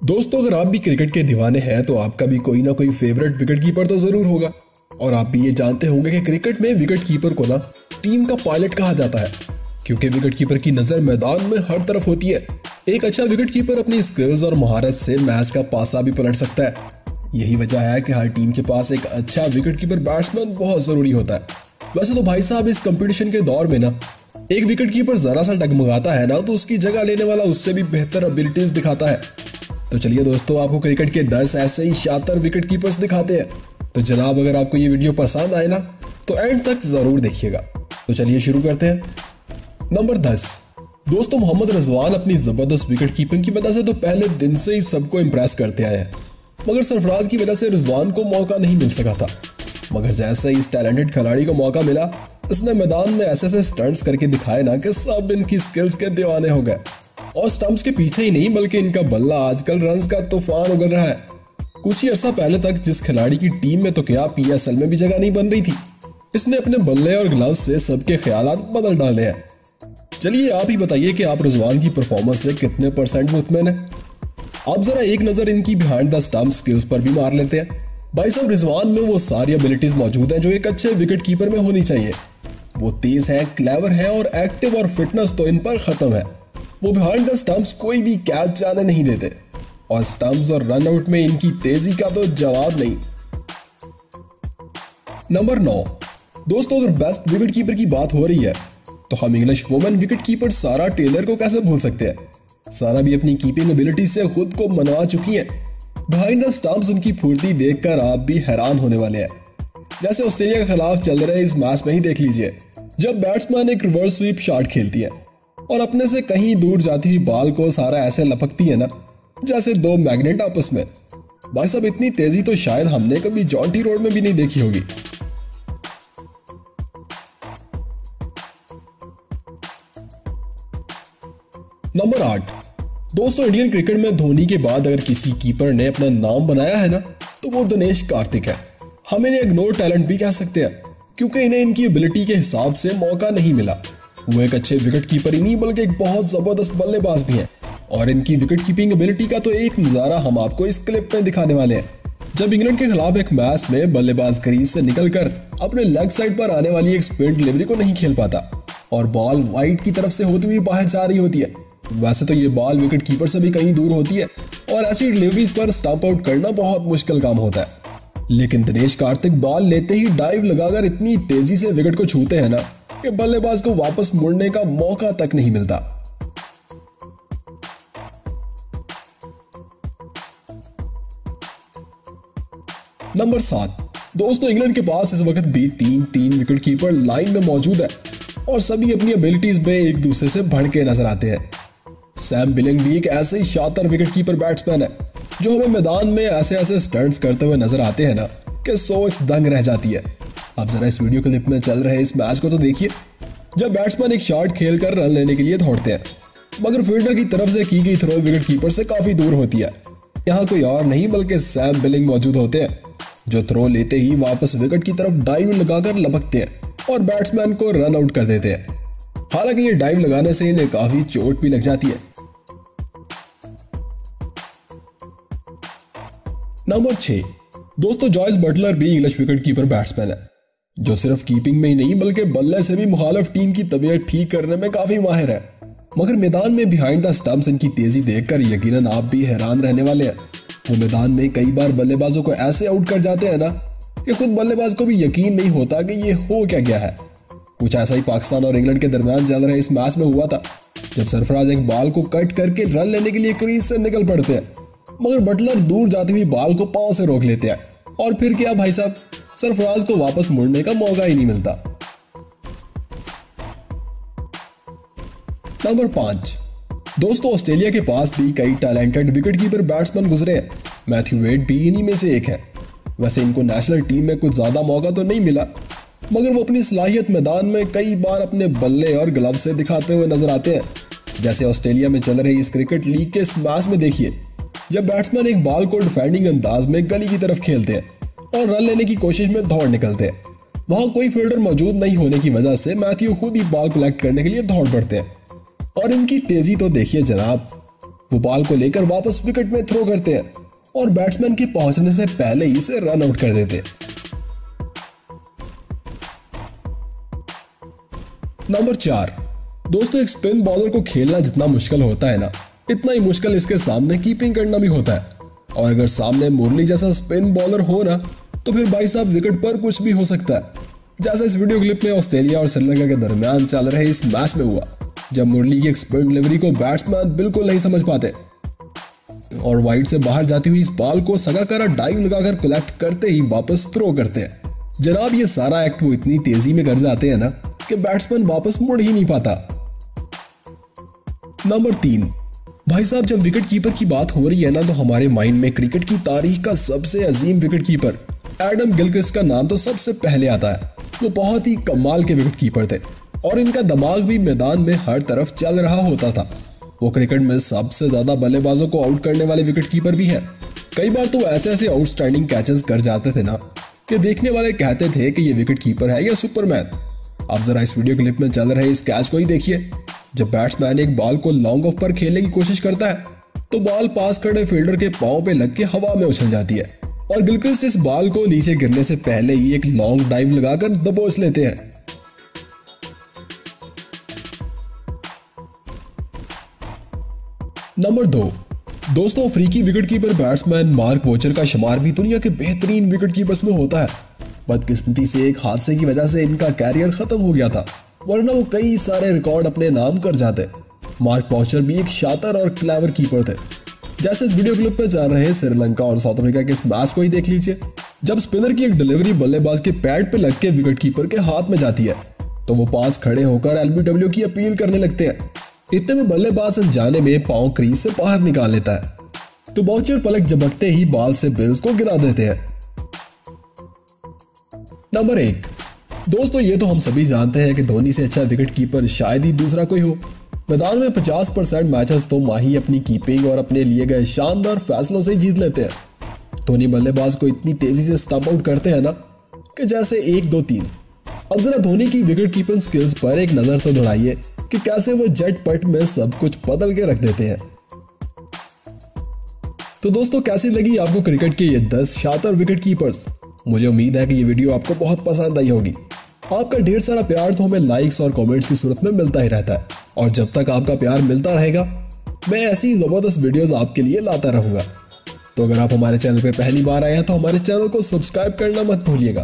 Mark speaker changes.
Speaker 1: दोस्तों, अगर आप भी क्रिकेट के दीवाने हैं तो आपका भी कोई ना कोई फेवरेट विकेट कीपर तो जरूर होगा। और आप भी ये जानते होंगे कि क्रिकेट में विकेट कीपर को ना टीम का पायलट कहा जाता है, क्योंकि विकेट कीपर की नजर मैदान में हर तरफ होती है। एक अच्छा विकेट कीपर अपनी स्किल्स और महारत से मैच का पासा भी पलट सकता है। यही वजह है कि हर टीम के पास एक अच्छा विकेट कीपर बैट्समैन बहुत जरूरी होता है। वैसे तो भाई साहब, इस कंपटीशन के दौर में ना एक विकेट कीपर जरा सा डगमगाता है ना तो उसकी जगह लेने वाला उससे भी बेहतर एबिलिटीज दिखाता है। तो चलिए दोस्तों, आपको क्रिकेट के 10 ऐसे ही शानदार विकेट कीपर्स दिखाते हैं। तो जनाब, अगर आपको ये वीडियो पसंद आए ना तो एंड तक जरूर देखिएगा। तो चलिए शुरू करते हैं। नंबर 10। दोस्तों, मोहम्मद रिजवान अपनी जबरदस्त विकेट कीपिंग की वजह से तो पहले दिन से ही सबको इम्प्रेस करते आए हैं, मगर सरफराज की वजह से रिजवान को मौका नहीं मिल सका था। मगर जैसे ही इस टैलेंटेड खिलाड़ी को मौका मिला, इसने मैदान में ऐसे स्टंट्स करके दिखाए ना कि सब इनकी स्किल्स के दीवाने हो गए। और स्टंप्स के पीछे ही नहीं बल्कि इनका बल्ला आजकल रन्स का तूफान उगल रहा है। कुछ ही अर्सा पहले तक जिस खिलाड़ी की टीम में तो क्या PSL में भी जगह नहीं बन रही थी, इसने अपने बल्ले और ग्लव्स से सबके ख्यालात बदल डाले हैं। चलिए आप ही बताइए कि आप रिजवान की परफॉर्मेंस से कितने % मुतमईन है। आप जरा एक नजर इनकी बिहाइंड द स्टंप स्किल्स पर भी मार लेते हैं। भाई साहब, रिजवान में वो सारी एबिलिटीज मौजूद हैं जो एक अच्छे विकेट कीपर में होनी चाहिए। वो तेज है, क्लेवर है और एक्टिव, और फिटनेस तो इन पर खत्म है। वो बिहाइंड द स्टंप्स कोई भी कैच जाने नहीं देते, और स्टंप्स और रन आउट में इनकी तेजी का तो जवाब नहीं। नंबर 9। दोस्तों, अगर बेस्ट विकेट कीपर की बात हो रही है तो हम English women wicket keeper Sarah Taylor को कैसे भूल सकते हैं। सारा भी अपनी कीपिंग एबिलिटी से खुद को मनवा चुकी हैं। बिहाइंड द स्टंप्स उनकी फुर्ती देखकर आप भी हैरान होने वाले हैं। जैसे ऑस्ट्रेलिया के खिलाफ चल रहे इस मैच में ही देख लीजिए, जब बैट्समैन एक रिवर्स स्वीप शॉट खेलती है और अपने से कहीं दूर जाती हुई बॉल को सारा ऐसे लपकती है ना जैसे दो मैग्नेट आपस में। भाई साहब, इतनी तेजी तो शायद हमने कभी जॉन्टी रोड में भी नहीं देखी होगी। नंबर 8। दोस्तों, इंडियन क्रिकेट में धोनी के बाद अगर किसी कीपर ने अपना नाम बनाया है ना तो वो दिनेश कार्तिक है। हम इन्हें इग्नोर टैलेंट भी कह सकते हैं, क्योंकि इन्हें इनकी एबिलिटी के हिसाब से मौका नहीं मिला। वो एक अच्छे विकेट कीपर ही नहीं बल्कि एक बहुत जबरदस्त बल्लेबाज भी हैं। और इनकी विकेट कीपिंग एबिलिटी का तो एक नजारा हम आपको इस क्लिप में दिखाने वाले हैं। जब इंग्लैंड के खिलाफ एक मैच में बल्लेबाज क्रीज से निकलकर अपने लेग साइड पर आने वाली एक स्पिन डिलीवरी को नहीं खेल पाता और बॉल वाइड की तरफ से होती हुई बाहर जा रही होती है। वैसे तो ये बॉल विकेट कीपर से भी कहीं दूर होती है और ऐसी डिलीवरीज पर स्टंप आउट करना बहुत मुश्किल काम होता है। लेकिन दिनेश कार्तिक बॉल लेते ही डाइव लगाकर इतनी तेजी से विकेट को छूते हैं ना कि बल्लेबाज को वापस मुड़ने का मौका तक नहीं मिलता। नंबर 7। दोस्तों, इंग्लैंड के पास इस वक्त भी तीन विकेट कीपर लाइन में मौजूद है और सभी अपनी एबिलिटीज में एक दूसरे से बढ़ के नजर आते हैं। सैम बिलिंग भी एक ऐसे ही शानदार विकेट कीपर बैट्समैन है जो हमें मैदान में ऐसे स्टंट्स करते हुए नजर आते हैं ना कि सोच दंग रह जाती है। अब जरा इस वीडियो क्लिप में चल रहे इस मैच को तो देखिए, जब बैट्समैन एक शॉट खेलकर रन लेने के लिए दौड़ते हैं, मगर फील्डर की तरफ से की गई थ्रो विकेट कीपर से काफी दूर होती है। यहाँ कोई और नहीं बल्कि सैम बिलिंग मौजूद होते हैं, जो थ्रो लेते ही वापस विकेट की तरफ डाइव लगाकर लपकते हैं और बैट्समैन को रन आउट कर देते हैं। हालांकि ये डाइव लगाने से इन्हें काफी चोट भी लग जाती है। नंबर 6। दोस्तों, जॉयस बटलर भी इंग्लिश विकेट कीपर बैट्समैन है, जो सिर्फ कीपिंग में ही नहीं बल्कि बल्ले से भी मुखालिफ टीम की तबीयत ठीक करने में काफी माहिर है। मगर मैदान में बिहाइंड द स्टंप्स इनकी तेजी देखकर यकीनन आप भी हैरान रहने वाले हैं। वो मैदान में कई बार बल्लेबाजों को ऐसे आउट कर जाते हैं ना कि खुद बल्लेबाज को भी यकीन नहीं होता कि ये हो क्या गया है। कुछ ऐसा ही पाकिस्तान और इंग्लैंड के दरमियान चल रहे इस मैच में हुआ था, जब सरफराज एक बॉल को कट करके रन लेने के लिए क्रीज से निकल पड़ते हैं, मगर बटलर दूर जाती हुई बॉल को पांव से रोक लेते हैं और फिर क्या भाई साहब, सरफराज को वापस मुड़ने का मौका ही नहीं मिलता। नंबर 5। दोस्तों, ऑस्ट्रेलिया के पास भी कई टैलेंटेड विकेट कीपर बैट्समैन गुजरे हैं। मैथ्यू वेड भी इन्हीं में से एक है। वैसे इनको नेशनल टीम में कुछ ज्यादा मौका तो नहीं मिला, मगर वो अपनी सलाहियत मैदान में कई बार अपने बल्ले और ग्लव से दिखाते हुए नजर आते हैं। जैसे ऑस्ट्रेलिया में चल रही इस क्रिकेट लीग के इस मैच में देखिए, जब बैट्समैन एक बॉल को डिफेंडिंग अंदाज में गली की तरफ खेलते हैं और रन लेने की कोशिश में दौड़ निकलते हैं। वहां कोई फील्डर मौजूद नहीं होने की वजह से मैथ्यू खुद ही बॉल कलेक्ट करने के लिए दौड़ पड़ते हैं। और इनकी तेजी तो देखिए जनाब, वो बॉल को लेकर वापस विकेट में थ्रो करते हैं और बैट्समैन के पहुंचने से पहले ही इसे रन आउट कर देते हैं। नंबर 4, दोस्तों एक स्पिन बॉलर को खेलना जितना मुश्किल होता है ना, इतना ही मुश्किल इसके सामने कीपिंग करना भी होता है। और अगर सामने मुरली जैसा स्पिन बॉलर हो ना, तो फिर भाई साहब विकेट पर कुछ भी हो सकता है। जैसा इस वीडियो क्लिप में ऑस्ट्रेलिया और श्रीलंका के दरमियान चल रहे इस मैच में हुआ, जब मुरली की एक स्पिन डिलीवरी को बैट्समैन बिल्कुल नहीं समझ पाते और वाइड से बाहर जाती हुई इस बॉल को सगाकारा डाइव लगाकर कलेक्ट करते ही वापस थ्रो करते हैं। जनाब ये सारा एक्ट वो इतनी तेजी में कर जाते हैं ना कि बैट्समैन वापस मुड़ ही नहीं पाता। नंबर 3, भाई साहब जब विकेट कीपर की बात हो रही है ना, तो हमारे माइंड में क्रिकेट की तारीख का सबसे अजीम विकेट कीपर एडम गिलक्रिस्ट का नाम तो सबसे पहले आता है। वो बहुत ही कमाल के विकेट कीपर थे और इनका दिमाग भी मैदान में हर तरफ चल रहा होता था। वो क्रिकेट में सबसे ज्यादा बल्लेबाजों को आउट करने वाले विकेट कीपर भी हैं। कई बार तो ऐसे ऐसे आउटस्टैंडिंग कैचेस कर जाते थे ना कि देखने वाले कहते थे कि ये विकेट कीपर है या सुपरमैन। आप जरा इस वीडियो क्लिप में चल रहे इस कैच को ही देखिए। जब बैट्समैन एक बॉल को लॉन्ग ऑफ पर खेलने की कोशिश करता है तो बॉल पास खड़े फील्डर के पांव पे लग के हवा में उछल जाती है और गिलक्रिस्ट इस बॉल को नीचे गिरने से पहले ही एक लॉन्ग डाइव लगाकर दबोच लेते हैं। नंबर 2, दोस्तों अफ्रीकी wicket keeper batsman mark watcher का शुमार भी दुनिया के बेहतरीन विकेट कीपर्स में होता है। बदकिस्मती से एक हादसे की वजह से इनका कैरियर खत्म हो गया था, वरना वो कई सारे रिकॉर्ड अपने नाम कर जाते। मार्क वॉचर भी एक शातिर और क्लेवर कीपर थे। जैसे इस वीडियो क्लिप में चल रहे श्रीलंका और साउथ अफ्रीका के इस मैच को ही देख लीजिए। जब स्पिनर की एक डिलीवरी बल्लेबाज के पैड पे लग के विकेट कीपर के हाथ में जाती है तो वो पास खड़े होकर एलबीडब्ल्यू की अपील करने लगते हैं। इतने में बल्लेबाज अनजाने में पांव क्रीज से बाहर निकाल लेता है तो वॉचर पलक झपकते ही बॉल से बिल्स को गिरा देते हैं। नंबर 1, दोस्तों ये तो हम सभी जानते हैं कि धोनी से अच्छा विकेट कीपर शायद ही दूसरा कोई हो। मैदान में 50% मैचेस तो माही अपनी कीपिंग और अपने लिए गए शानदार फैसलों से जीत लेते हैं। धोनी बल्लेबाज को इतनी तेजी से स्टंप आउट करते हैं ना कि जैसे 1 2 3। अब जरा धोनी की विकेट कीपिंग स्किल्स पर एक नजर तो दौड़ाइए कि कैसे वो झटपट में सब कुछ बदल के रख देते हैं। तो दोस्तों कैसी लगी आपको क्रिकेट के ये 10 शातिर विकेट कीपर्स? मुझे उम्मीद है कि ये वीडियो आपको बहुत पसंद आई होगी। आपका ढेर सारा प्यार तो हमें लाइक्स और कमेंट्स की सूरत में मिलता ही रहता है और जब तक आपका प्यार मिलता रहेगा मैं ऐसी जबरदस्त वीडियोस आपके लिए लाता रहूंगा। तो अगर आप हमारे चैनल पे पहली बार आए हैं तो हमारे चैनल को सब्सक्राइब करना मत भूलिएगा।